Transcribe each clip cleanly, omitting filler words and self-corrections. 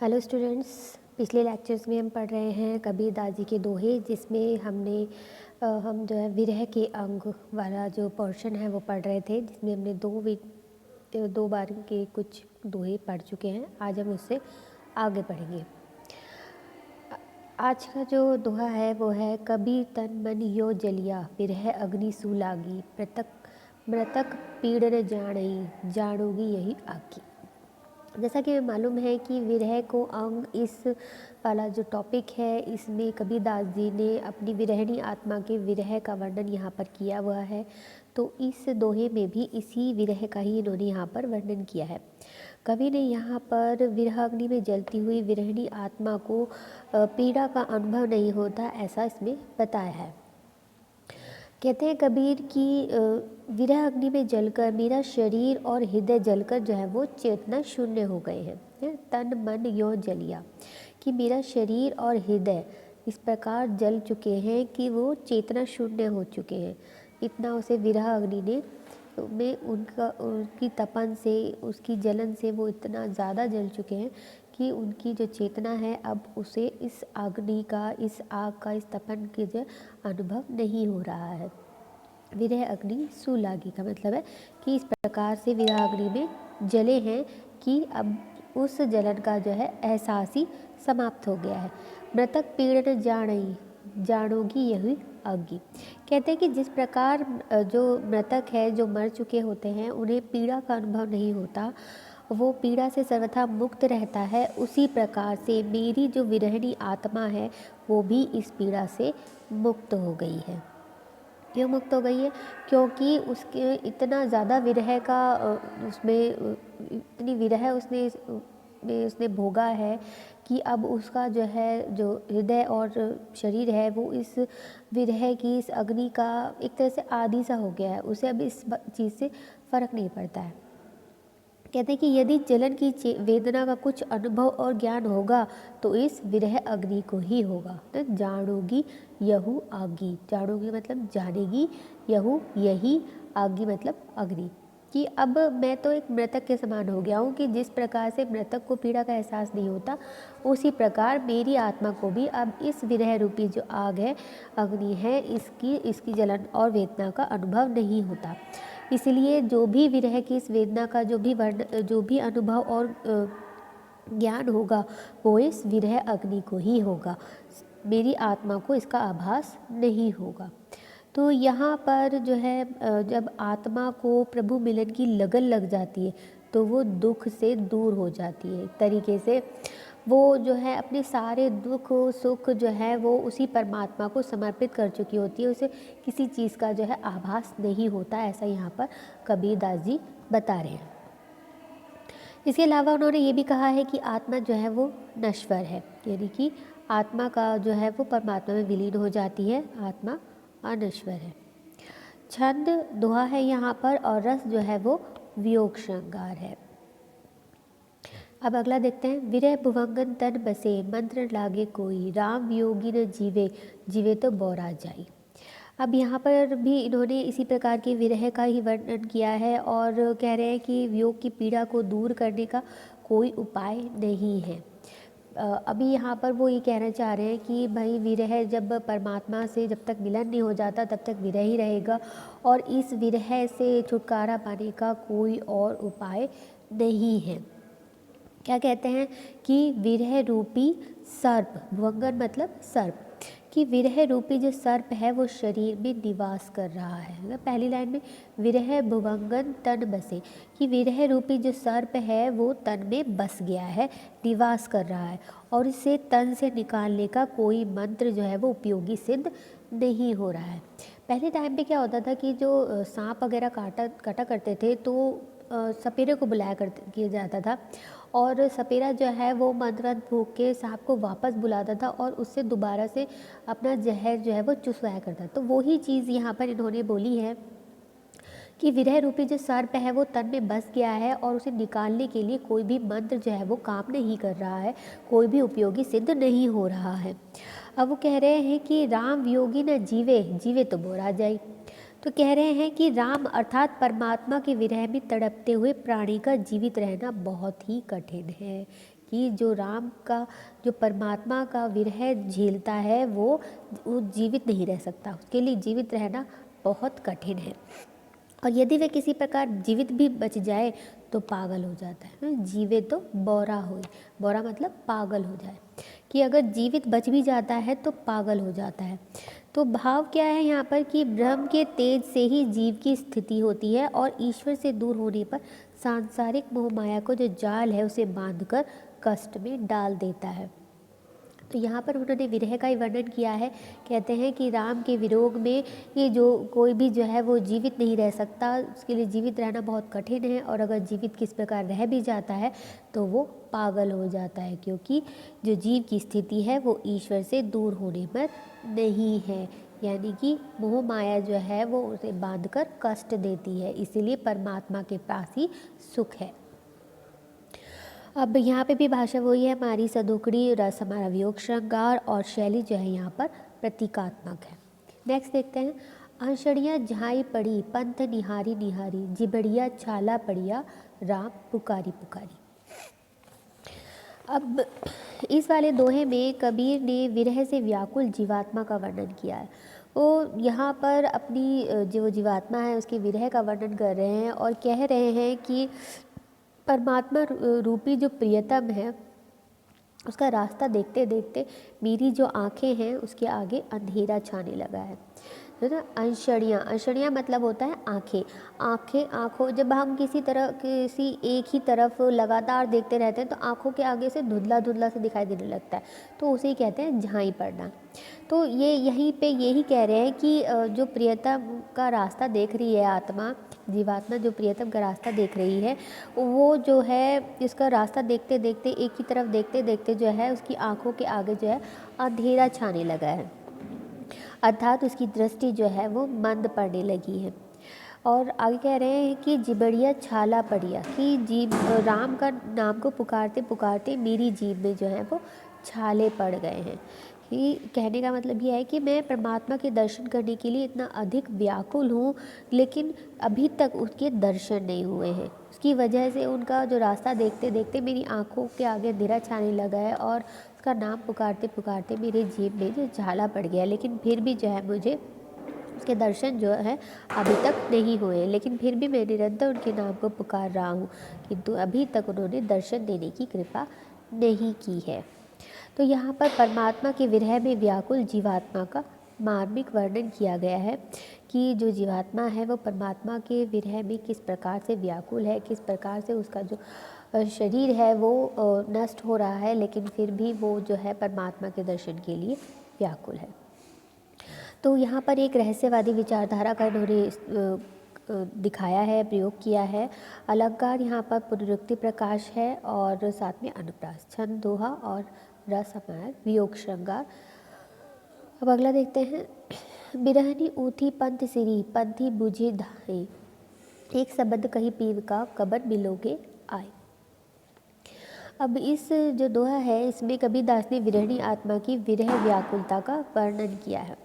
Hello students, पिछले lectures में हम पढ़ रहे हैं कबीरदास जी के दोहे, जिसमें हम जो है विरह के अंग वाला जो पोर्शन है वो पढ़ रहे थे, जिसमें हमने दो बार के कुछ दोहे पढ़ चुके हैं। आज हम उससे आगे पढ़ेंगे। आज का जो दोहा है वो है, कबीर तन मन यो जलिया, विरह अग्नि सू लागी, मृतक पीड़ न जानई, जानोगी यही आगी। जैसा कि हमें मालूम है कि विरह को अंग इस वाला जो टॉपिक है, इसमें कबीरदास जी ने अपनी विरहिणी आत्मा के विरह का वर्णन यहाँ पर किया हुआ है। तो इस दोहे में भी इसी विरह का ही इन्होंने यहाँ पर वर्णन किया है। कवि ने यहाँ पर विरह अग्नि में जलती हुई विरहिणी आत्मा को पीड़ा का अनुभव नहीं होता, ऐसा इसमें बताया है। कहते हैं कबीर की विरह अग्नि में जलकर मेरा शरीर और हृदय जलकर जो है वो चेतना शून्य हो गए हैं। तन मन यो जलिया, कि मेरा शरीर और हृदय इस प्रकार जल चुके हैं कि वो चेतना शून्य हो चुके हैं। इतना उसे विरह अग्नि ने में उनकी तपन से, उसकी जलन से वो इतना ज़्यादा जल चुके हैं कि उनकी जो चेतना है अब उसे इस अग्नि का, इस आग का, इस तपन के जो अनुभव नहीं हो रहा है। विरह अग्नि सू लागी का मतलब है कि इस प्रकार से विरह अग्नि में जले हैं कि अब उस जलन का जो है एहसास ही समाप्त हो गया है। मृतक पीड़ न जानई, जानोगी यही आगी। कहते हैं कि जिस प्रकार जो मृतक है, जो मर चुके होते हैं, उन्हें पीड़ा का अनुभव नहीं होता, वो पीड़ा से सर्वथा मुक्त रहता है, उसी प्रकार से मेरी जो विरहिणी आत्मा है वो भी इस पीड़ा से मुक्त हो गई है। क्यों मुक्त हो गई है? क्योंकि उसके इतना ज़्यादा विरह का उसमें इतनी विरह उसने भोगा है कि अब उसका जो है, जो हृदय और शरीर है, वो इस विरह की, इस अग्नि का एक तरह से आदी सा हो गया है। उसे अब इस चीज़ से फ़र्क नहीं पड़ता है। कहते हैं कि यदि जलन की वेदना का कुछ अनुभव और ज्ञान होगा तो इस विरह अग्नि को ही होगा। तो जानोगी यहू आगी, जानोगी मतलब जानेगी, यहू यही, आगी मतलब अग्नि, कि अब मैं तो एक मृतक के समान हो गया हूँ, कि जिस प्रकार से मृतक को पीड़ा का एहसास नहीं होता, उसी प्रकार मेरी आत्मा को भी अब इस विरह रूपी जो आग है, अग्नि है, इसकी जलन और वेदना का अनुभव नहीं होता। इसलिए जो भी विरह की इस वेदना का जो भी अनुभव और ज्ञान होगा वो इस विरह अग्नि को ही होगा, मेरी आत्मा को इसका आभास नहीं होगा। तो यहाँ पर जो है, जब आत्मा को प्रभु मिलन की लगन लग जाती है तो वो दुख से दूर हो जाती है। एक तरीके से वो जो है अपने सारे दुख सुख जो है वो उसी परमात्मा को समर्पित कर चुकी होती है, उसे किसी चीज़ का जो है आभास नहीं होता, ऐसा यहाँ पर कबीरदास जी बता रहे हैं। इसके अलावा उन्होंने ये भी कहा है कि आत्मा जो है वो नश्वर है, यानी कि आत्मा का जो है वो परमात्मा में विलीन हो जाती है, आत्मा अनश्वर है। छंद दोहा है यहाँ पर, और रस जो है वो वियोग श्रृंगार है। अब अगला देखते हैं। विरह भुवंगन तन बसे, मंत्र लागे कोई, राम वियोगी न जीवे, जीवे तो बौरा जाई। अब यहाँ पर भी इन्होंने इसी प्रकार के विरह का ही वर्णन किया है और कह रहे हैं कि वियोग की पीड़ा को दूर करने का कोई उपाय नहीं है। अभी यहाँ पर वो ये कहना चाह रहे हैं कि भाई विरह जब परमात्मा से जब तक मिलन नहीं हो जाता तब तक विरह ही रहेगा, और इस विरह से छुटकारा पाने का कोई और उपाय नहीं है। क्या कहते हैं कि विरह रूपी सर्प, भुवंगन मतलब सर्प, कि विरह रूपी जो सर्प है वो शरीर में निवास कर रहा है। मतलब पहली लाइन में विरह भुवंगन तन बसे, कि विरह रूपी जो सर्प है वो तन में बस गया है, निवास कर रहा है, और इसे तन से निकालने का कोई मंत्र जो है वो उपयोगी सिद्ध नहीं हो रहा है। पहले टाइम पे क्या होता था कि जो सांप वगैरह काटा करते थे तो सपेरे को बुलाया किया जाता था, और सपेरा जो है वो मंत्र फूंक के सांप को वापस बुलाता था और उससे दोबारा से अपना जहर जो है वो चुसवाया करता। तो वही चीज़ यहाँ पर इन्होंने बोली है कि विरह रूपी जो सर्प है वो तन में बस गया है और उसे निकालने के लिए कोई भी मंत्र जो है वो काम नहीं कर रहा है, कोई भी उपयोगी सिद्ध नहीं हो रहा है। अब वो कह रहे हैं कि राम वियोगी न जीवे, जीवे तो बोरा जाए। तो कह रहे हैं कि राम अर्थात परमात्मा के विरह में तड़पते हुए प्राणी का जीवित रहना बहुत ही कठिन है, कि जो राम का, जो परमात्मा का विरह झेलता है वो जीवित नहीं रह सकता, उसके लिए जीवित रहना बहुत कठिन है। और यदि वह किसी प्रकार जीवित भी बच जाए तो पागल हो जाता है। जीवे तो बौरा होए, बौरा मतलब पागल हो जाए, कि अगर जीवित बच भी जाता है तो पागल हो जाता है। तो भाव क्या है यहाँ पर कि ब्रह्म के तेज से ही जीव की स्थिति होती है और ईश्वर से दूर होने पर सांसारिक मोह माया को जो जाल है उसे बांधकर कष्ट में डाल देता है। तो यहाँ पर उन्होंने विरह का ही वर्णन किया है। कहते हैं कि राम के वियोग में ये जो कोई भी जो है वो जीवित नहीं रह सकता, उसके लिए जीवित रहना बहुत कठिन है, और अगर जीवित किस प्रकार रह भी जाता है तो वो पागल हो जाता है, क्योंकि जो जीव की स्थिति है वो ईश्वर से दूर होने पर नहीं है, यानी कि मोह माया जो है वो उसे बांधकर कष्ट देती है, इसीलिए परमात्मा के पास ही सुख है। अब यहाँ पे भी भाषा वही है हमारी, सदुकड़ी, रस हमारा वियोग श्रृंगार, और शैली जो है यहाँ पर प्रतीकात्मक है। नेक्स्ट देखते हैं, अंशड़ियाँ झाई पड़ी पंथ निहारी निहारी, जिबड़िया छाला पड़िया राम पुकारी पुकारी। अब इस वाले दोहे में कबीर ने विरह से व्याकुल जीवात्मा का वर्णन किया है। वो यहाँ पर अपनी जो जीवात्मा है उसके विरह का वर्णन कर रहे हैं और कह रहे हैं कि परमात्मा रूपी जो प्रियतम है उसका रास्ता देखते देखते मेरी जो आँखें हैं उसके आगे अंधेरा छाने लगा है ना। अंशड़ियाँ, अंशड़ियाँ मतलब होता है आँखें, आँखों, जब हम किसी एक ही तरफ लगातार देखते रहते हैं तो आँखों के आगे से धुंधला धुंधला से दिखाई देने लगता है, तो उसे ही कहते हैं झाई पड़ना। तो ये यहीं पे यही कह रहे हैं कि जो प्रियतम का रास्ता देख रही है आत्मा, जीवात्मा जो प्रियतम का रास्ता देख रही है, वो जो है इसका रास्ता देखते देखते, एक ही तरफ देखते देखते जो है उसकी आँखों के आगे जो है अंधेरा छाने लगा है, अर्थात उसकी दृष्टि जो है वो मंद पड़ने लगी है। और आगे कह रहे हैं कि जिबड़िया छाला पड़िया, कि जीव राम का नाम को पुकारते पुकारते मेरी जीभ में जो है वो छाले पड़ गए हैं। कि कहने का मतलब ये है कि मैं परमात्मा के दर्शन करने के लिए इतना अधिक व्याकुल हूँ, लेकिन अभी तक उसके दर्शन नहीं हुए हैं। उसकी वजह से उनका जो रास्ता देखते देखते मेरी आँखों के आगे अंधेरा छाने लगा है और उसका नाम पुकारते पुकारते मेरी जीभ में जो झाला पड़ गया, लेकिन फिर भी जो है मुझे उसके दर्शन जो है अभी तक नहीं हुए, लेकिन फिर भी मैं निरंतर उनके नाम को पुकार रहा हूँ, किंतु अभी तक उन्होंने दर्शन देने की कृपा नहीं की है। तो यहाँ पर परमात्मा के विरह में व्याकुल जीवात्मा का मार्मिक वर्णन किया गया है कि जो जीवात्मा है वो परमात्मा के विरह में किस प्रकार से व्याकुल है, किस प्रकार से उसका जो शरीर है वो नष्ट हो रहा है, लेकिन फिर भी वो जो है परमात्मा के दर्शन के लिए व्याकुल है। तो यहाँ पर एक रहस्यवादी विचारधारा का इन्होंने दिखाया है, प्रयोग किया है। अलंकार यहाँ पर पुनरुक्ति प्रकाश है और साथ में अनुप्रास, छंद दोहा और रस हमारा वियोग श्रृंगार। अब अगला देखते हैं, बिरहनी ऊथी पंथ सिरी पंथी बुझे धाए, एक शब्द कही पीव का कबन मिलोगे आए। अब इस जो दोहा है इसमें कबीरदास ने विरहणी आत्मा की विरह व्याकुलता का वर्णन किया है।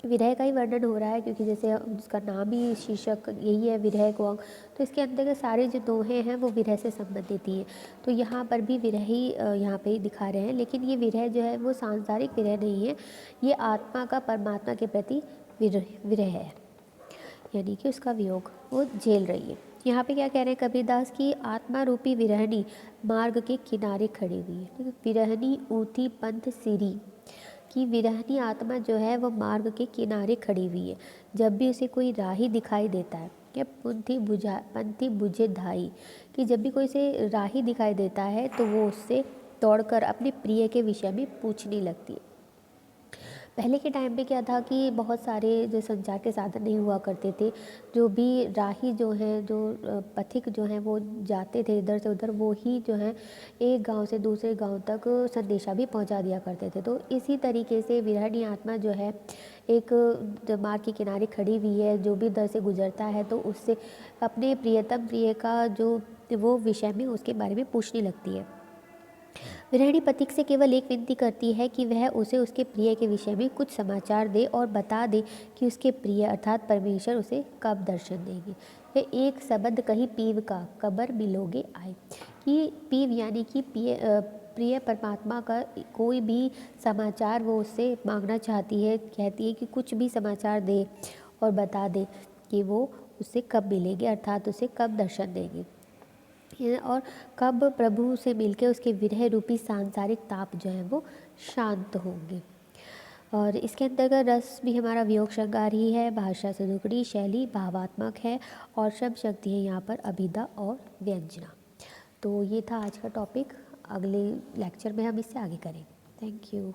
विरह का ही वर्णन हो रहा है क्योंकि जैसे उसका नाम ही शीर्षक यही है विरह को, तो इसके अंतर्गत सारे जो दोहे हैं वो विरह से संबंधित ही हैं। तो यहाँ पर भी विरह ही यहाँ पे ही दिखा रहे हैं, लेकिन ये विरह जो है वो सांसारिक विरह नहीं है, ये आत्मा का परमात्मा के प्रति विरह है, यानी कि उसका वियोग वो झेल रही है। यहाँ पे क्या कह रहे हैं कबीरदास की, आत्मा रूपी विरहणी मार्ग के किनारे खड़ी हुई है। विरहणी ऊथी पंथ सिरी, कि विरहनी आत्मा जो है वो मार्ग के किनारे खड़ी हुई है। जब भी उसे कोई राही दिखाई देता है, या पंथी बुझे धाई, कि जब भी कोई से राही दिखाई देता है तो वो उससे दौड़कर अपने प्रिय के विषय में पूछने लगती है। पहले के टाइम पे क्या था कि बहुत सारे जो संचार के साधन नहीं हुआ करते थे, जो भी राही जो हैं, जो पथिक जो हैं वो जाते थे इधर से उधर, वो ही जो है एक गांव से दूसरे गांव तक संदेशा भी पहुंचा दिया करते थे। तो इसी तरीके से विरहणी आत्मा जो है एक मार्ग के किनारे खड़ी हुई है, जो भी इधर से गुजरता है तो उससे अपने प्रियतम प्रिय का जो वो विषय में उसके बारे में पूछने लगती है। विरहिणी पति से केवल एक विनती करती है कि वह उसे उसके प्रिय के विषय में कुछ समाचार दे और बता दे कि उसके प्रिय अर्थात परमेश्वर उसे कब दर्शन देंगे। वे एक शब्द कही पीव का, कबर मिलोगे आए। कि पीव यानी कि प्रिय परमात्मा का कोई भी समाचार वो उससे मांगना चाहती है, कहती है कि कुछ भी समाचार दे और बता दे कि वो उससे कब मिलेंगे अर्थात उसे कब दर्शन देंगे और कब प्रभु से मिलके उसके विरह रूपी सांसारिक ताप जो है वो शांत होंगे। और इसके अंतर्गत रस भी हमारा वियोग श्रृंगार ही है, भाषा सुदुकड़ी, शैली भावात्मक है और शब्द शक्ति है यहाँ पर अभिधा और व्यंजना। तो ये था आज का टॉपिक, अगले लेक्चर में हम इससे आगे करेंगे। Thank you.